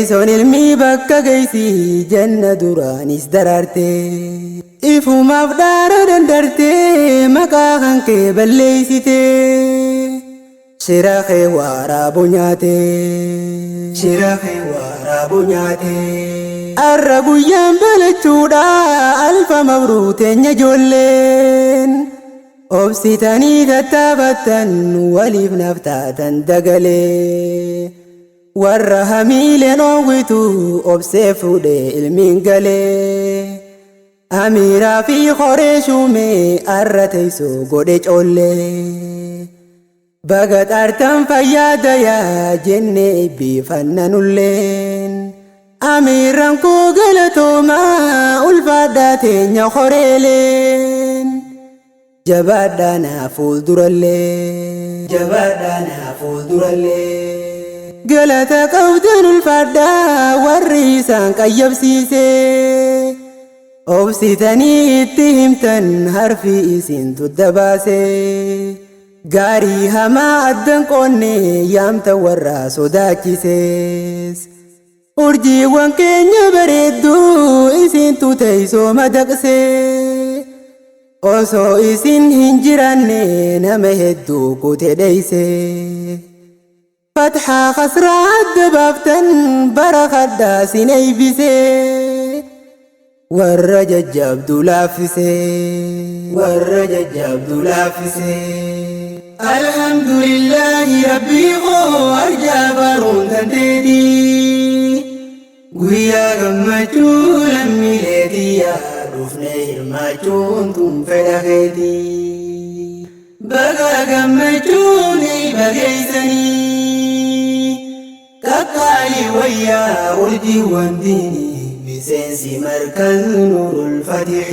Barsiisoon ilmi bakka geessi janna duraanis daraarte ifumaaf daara dandarte maqaa kan kee balleessite shira kee waraabuu nyaate arra guyyaan balachuudha alfa mabruu teenya ijoolleen obsitanii tattaafatan waliif naftaatan dagalee warra hamiileen oowwitu obsee fuudhee ilmiin galee amiiraa fi horee shumee arra teessoo godhe coollee baga xaartan fayyaadayaa jennee eebbifannanulleen amiirran koo galatoomaa ulfaadhaa teenya horeeleen jabaadhaa naa fuuldurallee galata qabdan ulfaadhaa warri isaan qayyabsiise obsitanii itti himtan harfi isintu dabaase gaarii hamaa addan qoonne yaamta warra sodaachisees urjiiwwan keenya bareedduu isintu teessoo madaqse osoo isin hin jiranne nama hedduu kutee dheeyse فتحة خسرة الدبابتن برخدا سيني بيسي والرجج عبدو لافسي الحمد لله ربي غو أرجابرون تنتدي قويا قمتو لمي ليديا رفنه الماجون تنفدخدي بقى قمتوني بقيسني كقالي ويا ولدي وانديني بسنسي مركز نور الفتح